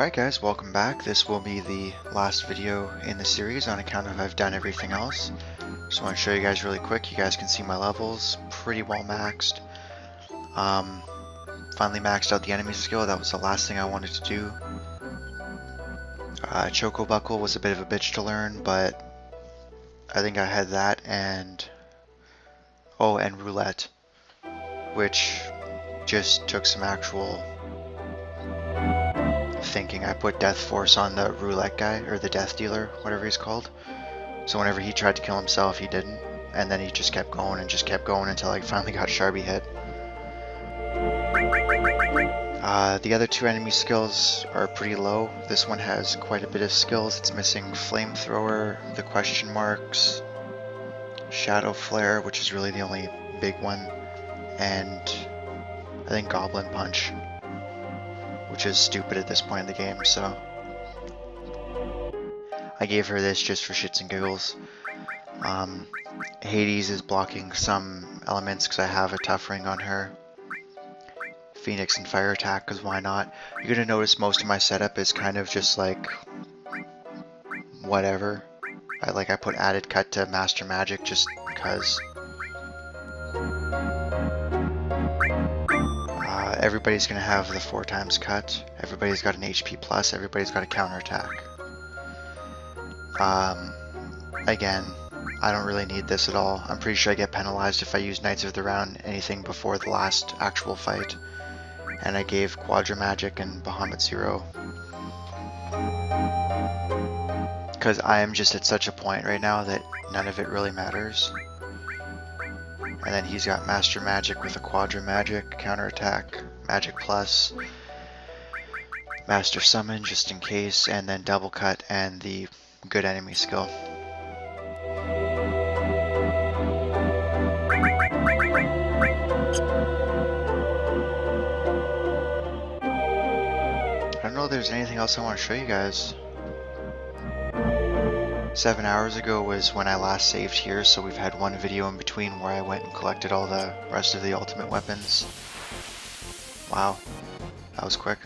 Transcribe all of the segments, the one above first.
Alright guys, welcome back. This will be the last video in the series on account of I've done everything else. Just want to show you guys really quick. You guys can see my levels, pretty well maxed. Finally maxed out the enemy skill. That was the last thing I wanted to do. Choco Buckle was a bit of a bitch to learn, but I think I had that and Roulette, which just took some actual thinking. I put Death Force on the roulette guy, or the death dealer, whatever he's called. So whenever he tried to kill himself, he didn't. And then he just kept going and just kept going until I finally got Sharby hit. The other two enemy skills are pretty low. This one has quite a bit of skills. It's missing Flamethrower, the question marks, Shadow Flare, which is really the only big one, and I think Goblin Punch, which is stupid at this point in the game, so I gave her this just for shits and giggles. Hades is blocking some elements because I have a tough ring on her. Phoenix and Fire Attack, because why not? You're gonna notice most of my setup is kind of just like whatever. I put added cut to Master Magic just because. Everybody's gonna have the 4x cut. Everybody's got an HP plus. Everybody's got a counterattack. Again, I don't really need this at all. I'm pretty sure I get penalized if I use Knights of the Round anything before the last actual fight. And I gave Quadra Magic and Bahamut Zero. Because I am just at such a point right now that none of it really matters. And then he's got Master Magic with a Quadra Magic, Counterattack, Magic Plus, Master Summon just in case, and then Double Cut and the good enemy skill. I don't know if there's anything else I want to show you guys. 7 hours ago was when I last saved here, so we've had one video in between where I went and collected all the rest of the ultimate weapons. Wow, that was quick.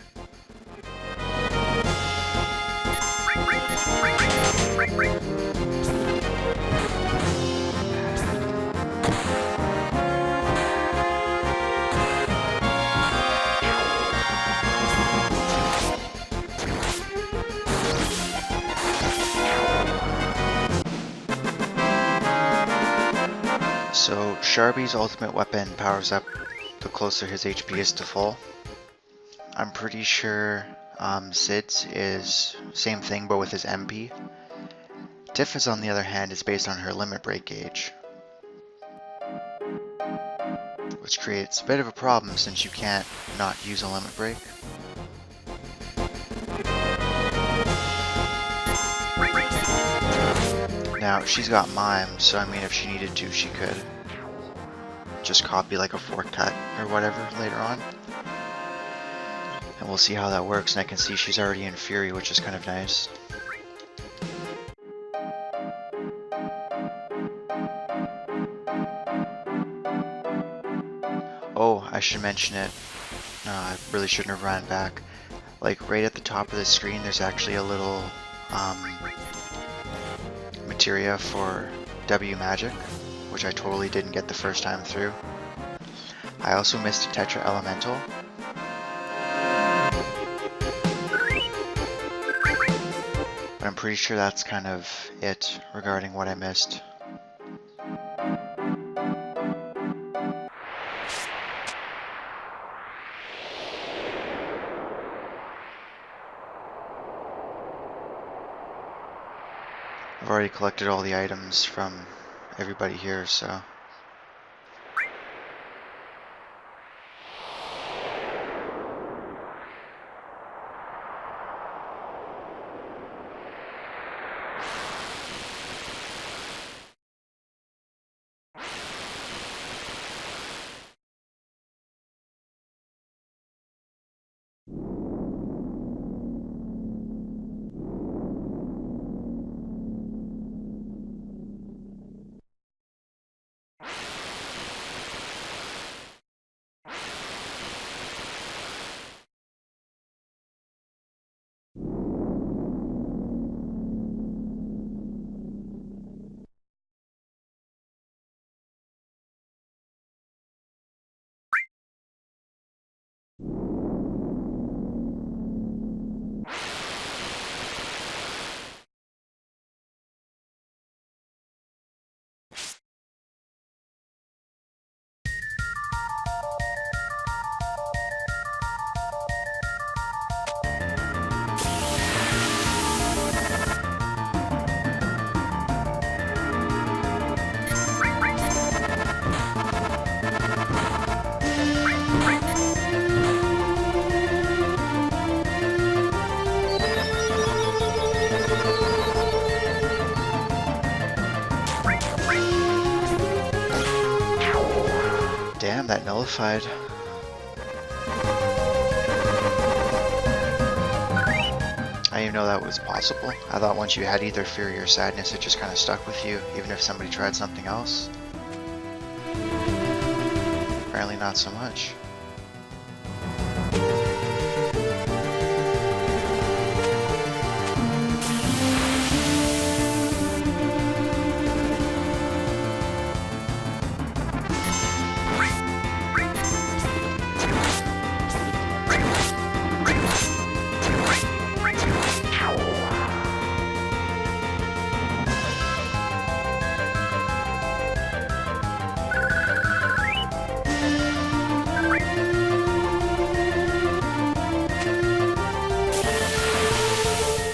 So Sharby's ultimate weapon powers up the closer his HP is to full. I'm pretty sure Sid's is same thing but with his MP. Tifa's on the other hand is based on her limit break gauge, which creates a bit of a problem since you can't not use a limit break. Now, she's got Mime, so I mean if she needed to, she could just copy like a 4-cut or whatever later on. And we'll see how that works, and I can see she's already in Fury, which is kind of nice. Oh, I should mention it. I really shouldn't have ran back. Like right at the top of the screen, there's actually a little materia for W magic, which I totally didn't get the first time through. I also missed a Tetra Elemental. But I'm pretty sure that's kind of it regarding what I missed. I've already collected all the items from everybody here, so that nullified. I didn't even know that was possible. I thought once you had either fury or sadness, it just kind of stuck with you, even if somebody tried something else. Apparently not so much.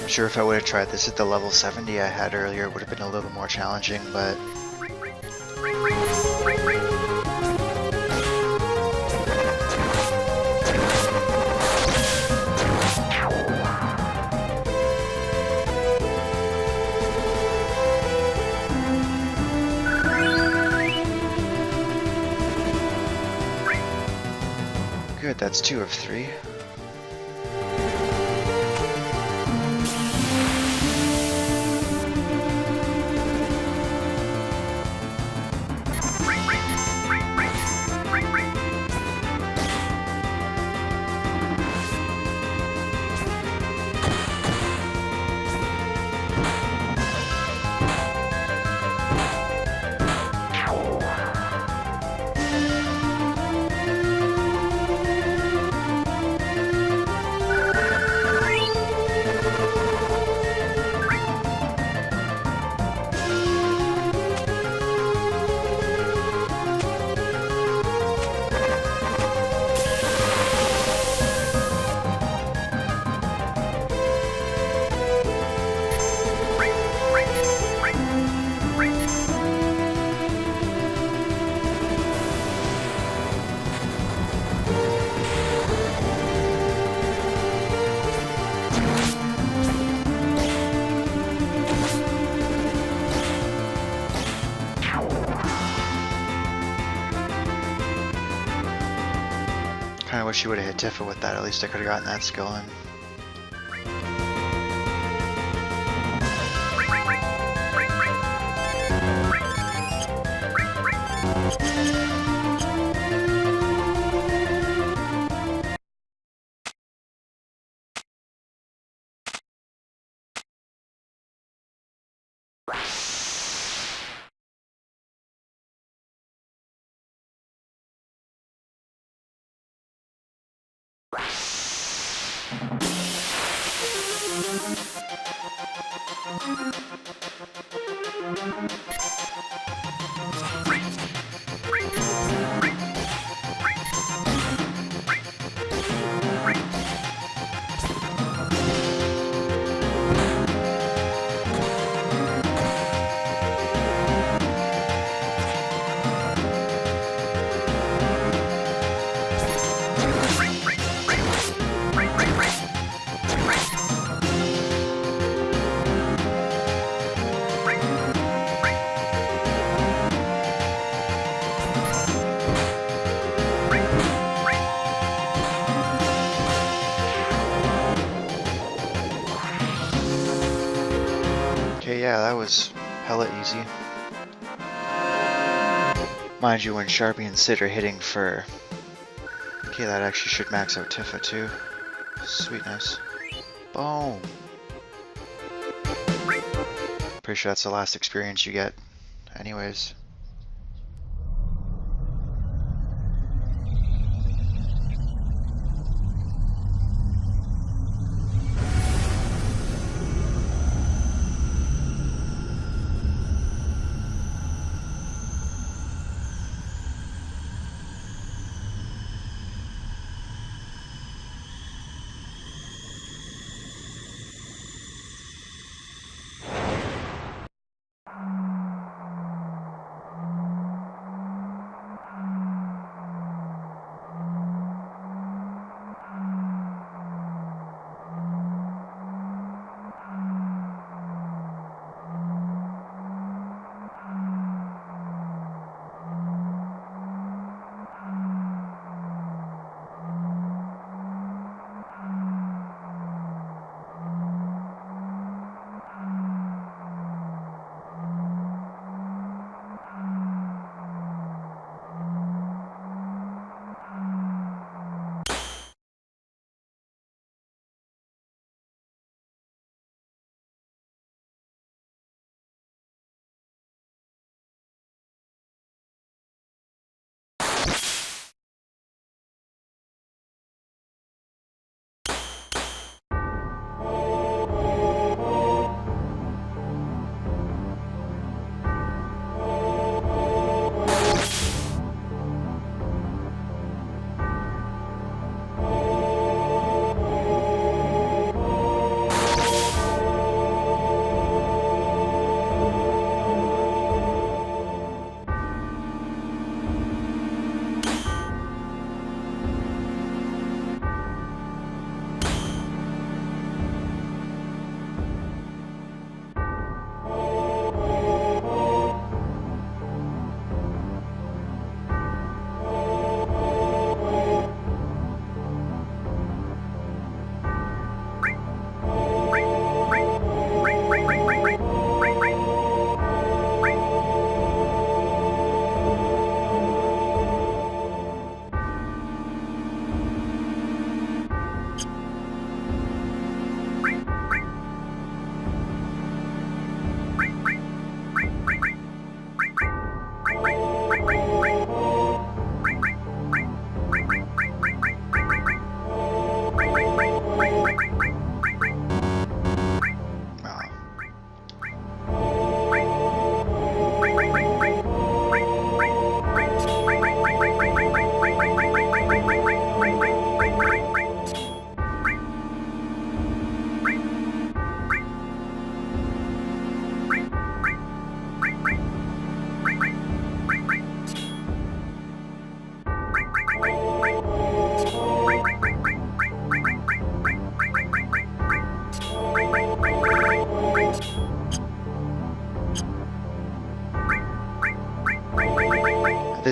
Sure, if I would have tried this at the level 70 I had earlier, it would have been a little more challenging, but good, that's 2 of 3. I wish you would have hit Tifa with that, at least I could have gotten that skill in. Okay, yeah, that was hella easy. Mind you, when Sharpie and Sid are hitting for... Okay, that actually should max out Tifa too. Sweetness. Boom! Pretty sure that's the last experience you get. Anyways.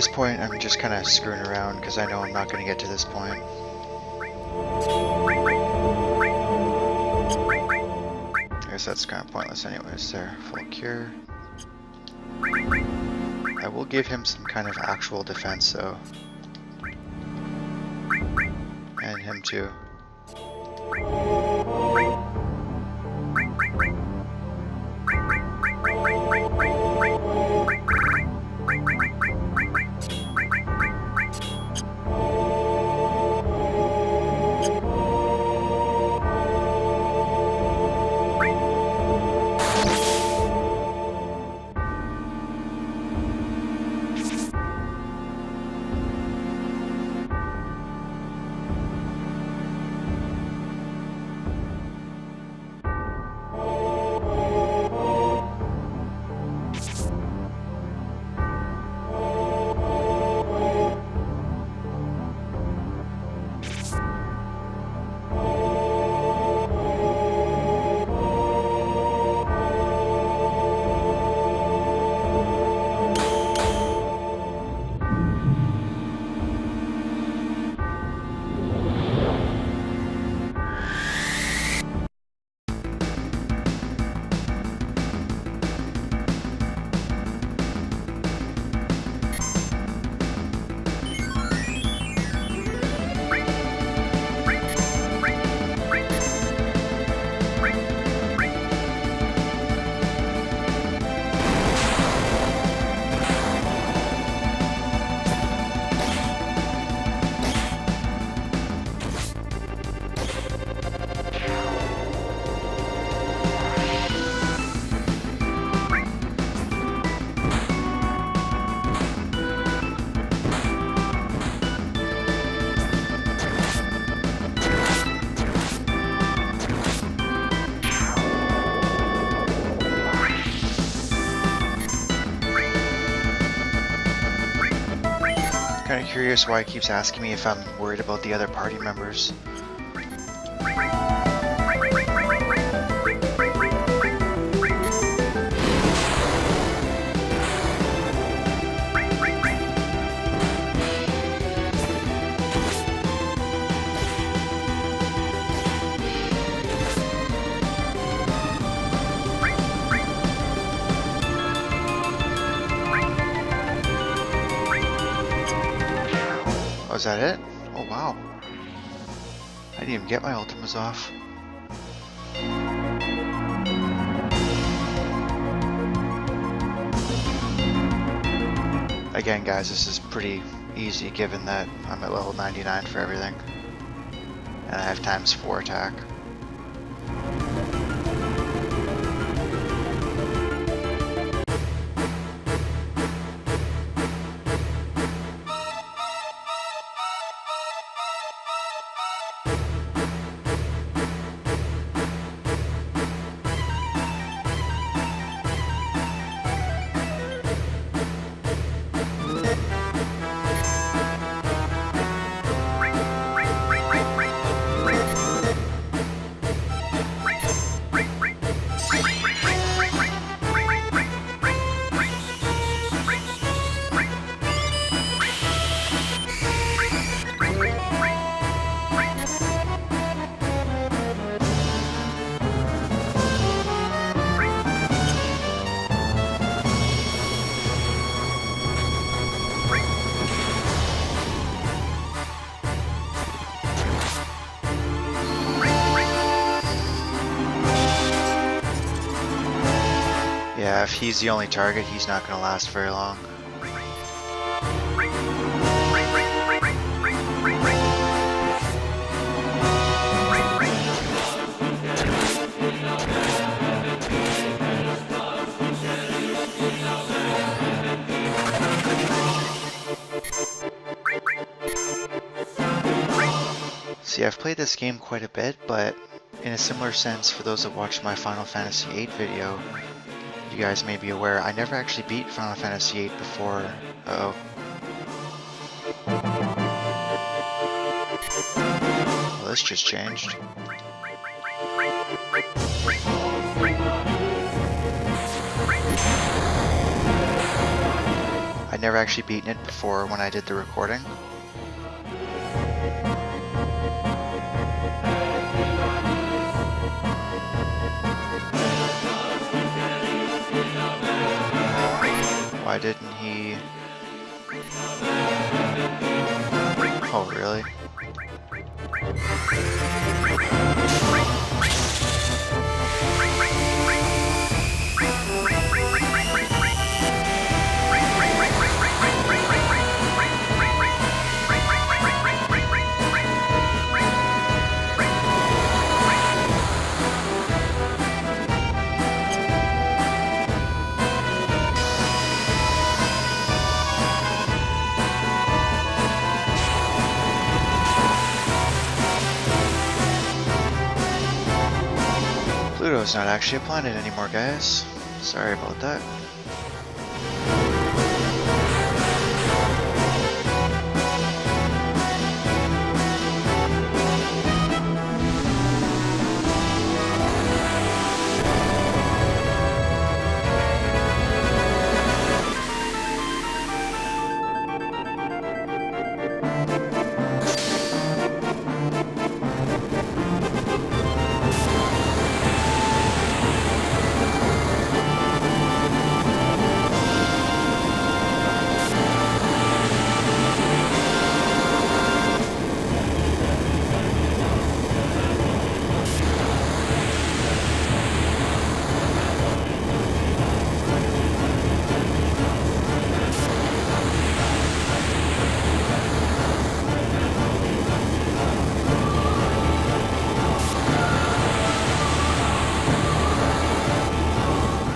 this point, I'm just kind of screwing around because I know I'm not going to get to this point. I guess that's kind of pointless anyways there. Full cure. I will give him some kind of actual defense though. And him too. Kind of curious why he keeps asking me if I'm worried about the other party members. Oh, is that it? Oh wow. I didn't even get my ultimas off. Again guys, this is pretty easy given that I'm at level 99 for everything. And I have ×4 attack. Yeah, if he's the only target, he's not going to last very long. See, I've played this game quite a bit, but in a similar sense, for those that watched my Final Fantasy VIII video, you guys may be aware, I never actually beat Final Fantasy VIII before. Uh-oh. Well, this just changed. I never actually beaten it before when I did the recording. Why didn't he... Oh, really? Pluto's not actually a planet anymore, guys. Sorry about that.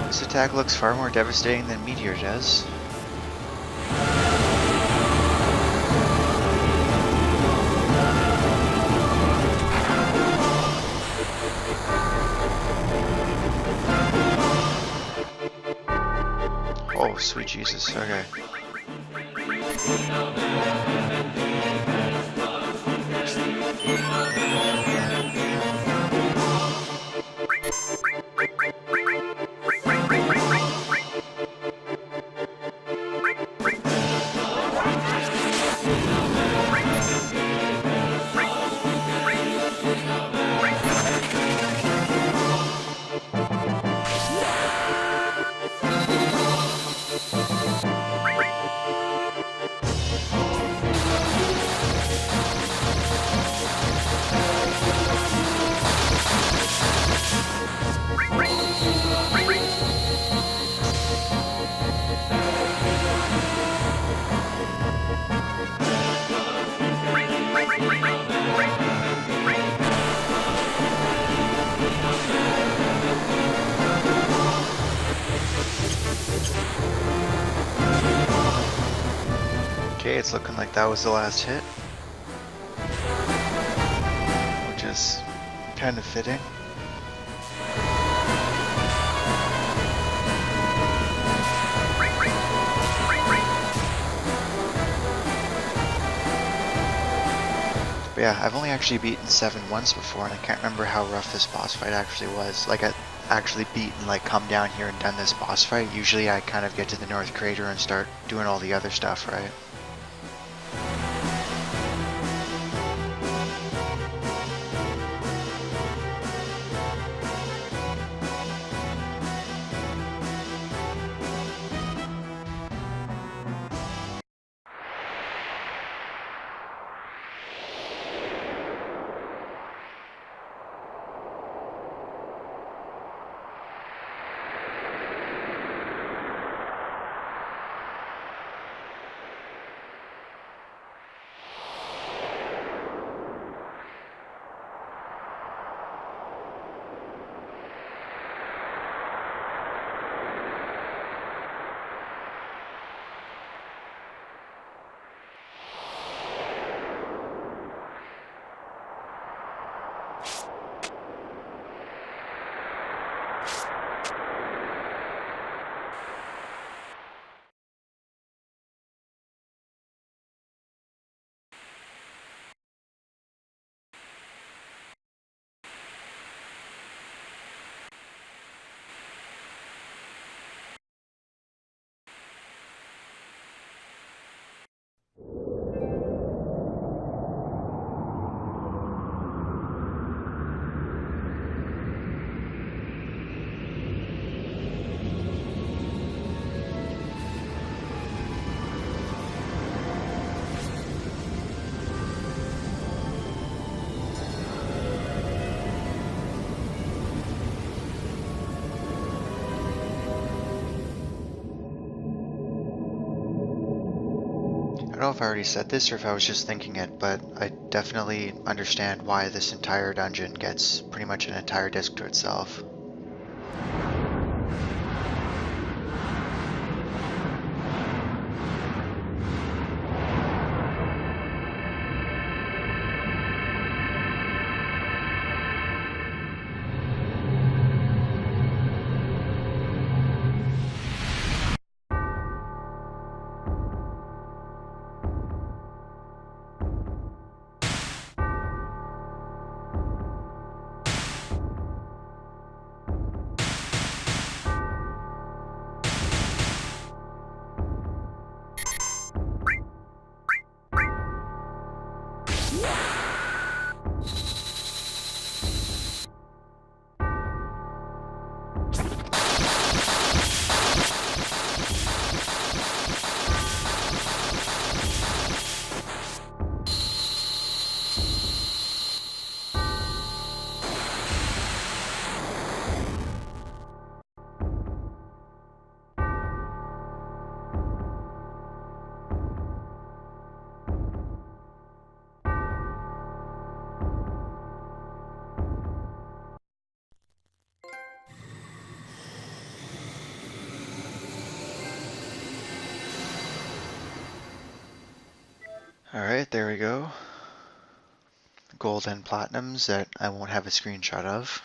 This attack looks far more devastating than Meteor does. Oh, sweet Jesus, okay. Okay, it's looking like that was the last hit, which is kind of fitting. But yeah, I've only actually beaten 7 once before, and I can't remember how rough this boss fight actually was. Like, I actually beaten, like, come down here and done this boss fight. Usually I kind of get to the North Crater and start doing all the other stuff, right? know if I already said this or if I was just thinking it, but I definitely understand why this entire dungeon gets pretty much an entire disc to itself. Alright, there we go. Gold and platinums that I won't have a screenshot of.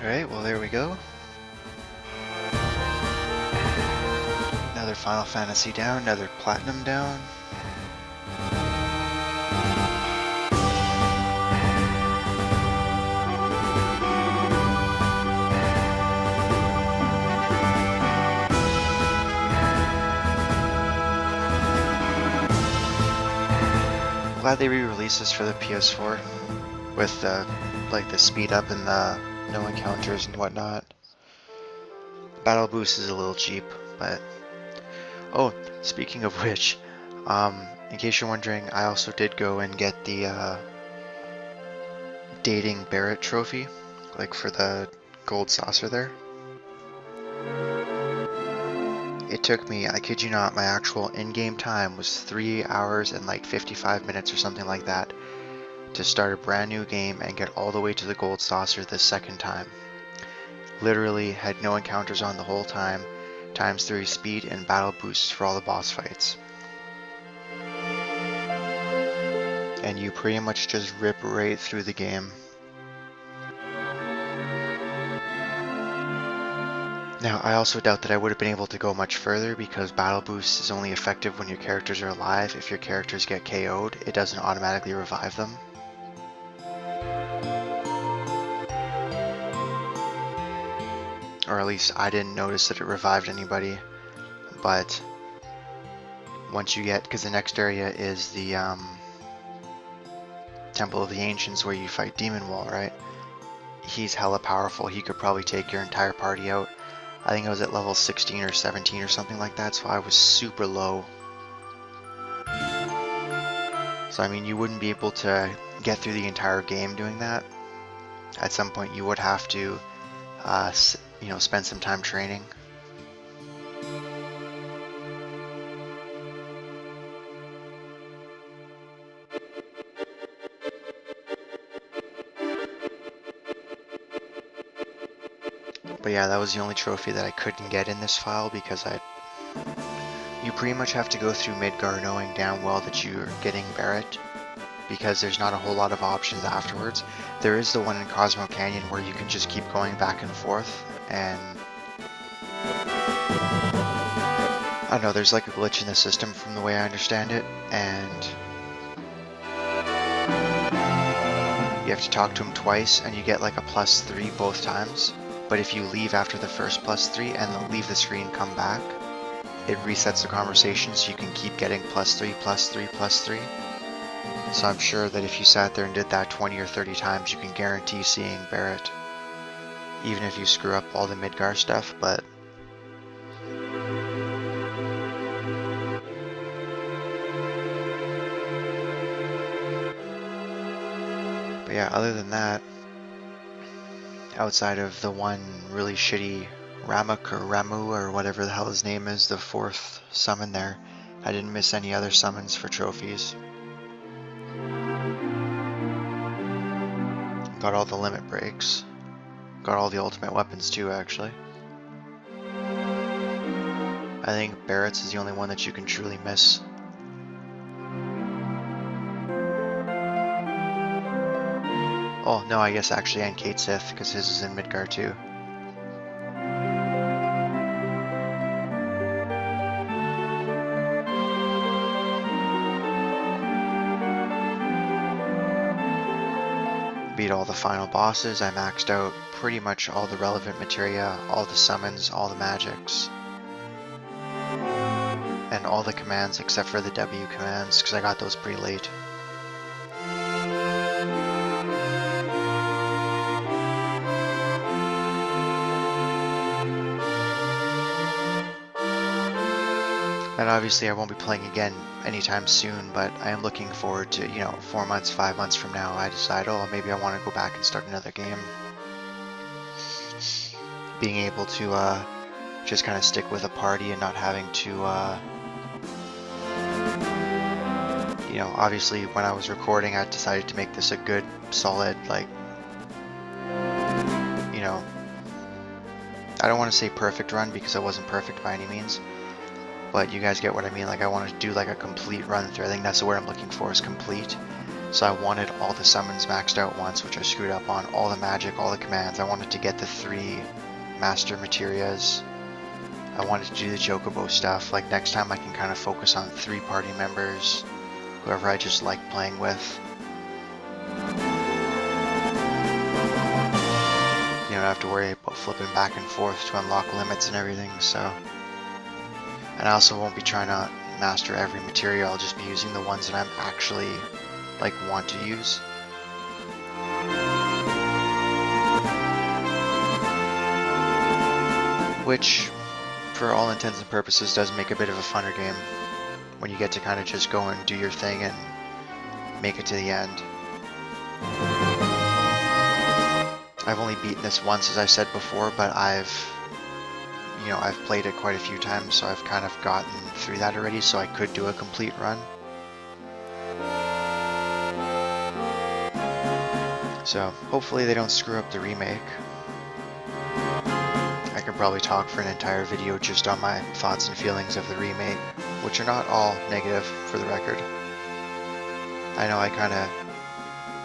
Alright, well there we go. Another Final Fantasy down, another Platinum down. Glad they re-released this for the PS4 with the speed up and the no encounters and whatnot. Battle boost is a little cheap, but oh, speaking of which, in case you're wondering, I also did go and get the dating Barrett trophy, like for the gold saucer there. It took me, I kid you not, my actual in-game time was 3 hours and like 55 minutes or something like that to start a brand new game and get all the way to the gold saucer the second time. Literally had no encounters on the whole time, times 3 speed and battle boosts for all the boss fights. And you pretty much just rip right through the game. Now, I also doubt that I would have been able to go much further because Battle Boost is only effective when your characters are alive. If your characters get KO'd, it doesn't automatically revive them. Or at least I didn't notice that it revived anybody. But once you get, because the next area is the Temple of the Ancients where you fight Demon Wall, right? He's hella powerful. He could probably take your entire party out. I think I was at level 16 or 17 or something like that, so I was super low. So I mean, you wouldn't be able to get through the entire game doing that. At some point you would have to, you know, spend some time training. But yeah, that was the only trophy that I couldn't get in this file because you pretty much have to go through Midgar knowing damn well that you're getting Barrett because there's not a whole lot of options afterwards. There is the one in Cosmo Canyon where you can just keep going back and forth, and I don't know, there's like a glitch in the system from the way I understand it, and you have to talk to him twice and you get like a +3 both times. But if you leave after the first +3 and then leave the screen and come back, it resets the conversation so you can keep getting +3, +3, +3. So I'm sure that if you sat there and did that 20 or 30 times, you can guarantee seeing Barrett. Even if you screw up all the Midgar stuff, but yeah, other than that, outside of the one really shitty Ramak or Ramu or whatever the hell his name is, the 4th summon there, I didn't miss any other summons for trophies. Got all the limit breaks. Got all the ultimate weapons too, actually. I think Barrett's is the only one that you can truly miss. Oh, no, I guess actually, and Kate Sith, because his is in Midgar too. Beat all the final bosses. I maxed out pretty much all the relevant materia, all the summons, all the magics, and all the commands except for the W commands, because I got those pretty late. And obviously I won't be playing again anytime soon, but I am looking forward to, you know, 4 months, 5 months from now, I decide, oh, maybe I want to go back and start another game. Being able to just kind of stick with a party and not having to, you know, obviously when I was recording I decided to make this a good, solid, like, you know, I don't want to say perfect run because I wasn't perfect by any means. But you guys get what I mean, like I want to do like a complete run through. I think that's the word I'm looking for, is complete. So I wanted all the summons maxed out once, which I screwed up on, all the magic, all the commands. I wanted to get the 3 master materias. I wanted to do the Chocobo stuff. Like next time I can kind of focus on 3 party members, whoever I just like playing with. You don't have to worry about flipping back and forth to unlock limits and everything, so. And I also won't be trying to master every material, I'll just be using the ones that I'm actually like want to use. Which, for all intents and purposes, does make a bit of a funner game when you get to kind of just go and do your thing and make it to the end. I've only beaten this once, as I said before, but I've played it quite a few times, so I've kind of gotten through that already, so I could do a complete run. So hopefully they don't screw up the remake. I could probably talk for an entire video just on my thoughts and feelings of the remake, which are not all negative, for the record. I know I kind of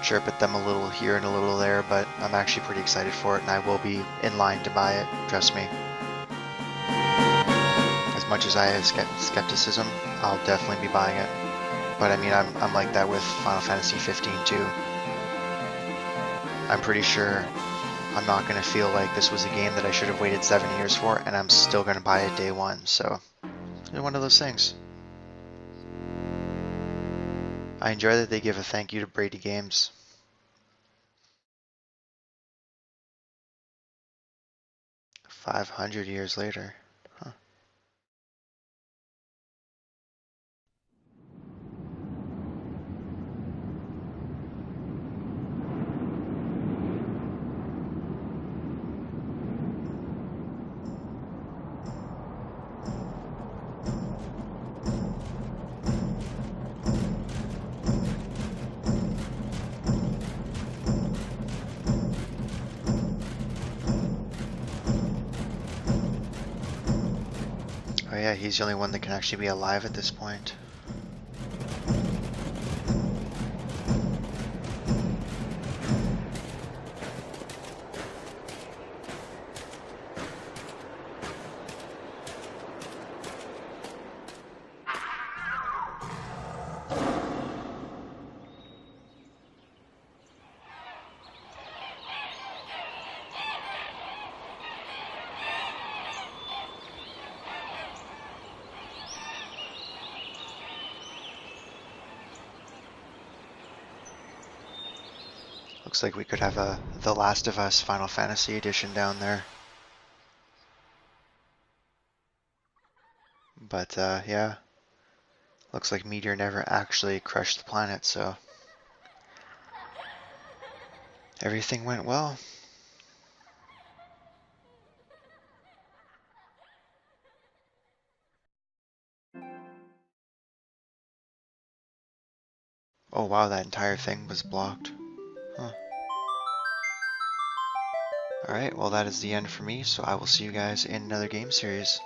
chirp at them a little here and a little there, but I'm actually pretty excited for it, and I will be in line to buy it, trust me. As much as I have skepticism, I'll definitely be buying it. But I mean, I'm like that with Final Fantasy 15 too. I'm pretty sure I'm not going to feel like this was a game that I should have waited 7 years for, and I'm still going to buy it day one, so it's one of those things. I enjoy that they give a thank you to Brady Games. "500 years later." Huh. Oh yeah, he's the only one that can actually be alive at this point. Looks like we could have a The Last of Us Final Fantasy edition down there. But yeah, looks like Meteor never actually crushed the planet, so everything went well. Oh wow, that entire thing was blocked. Huh. Alright, well that is the end for me, so I will see you guys in another game series.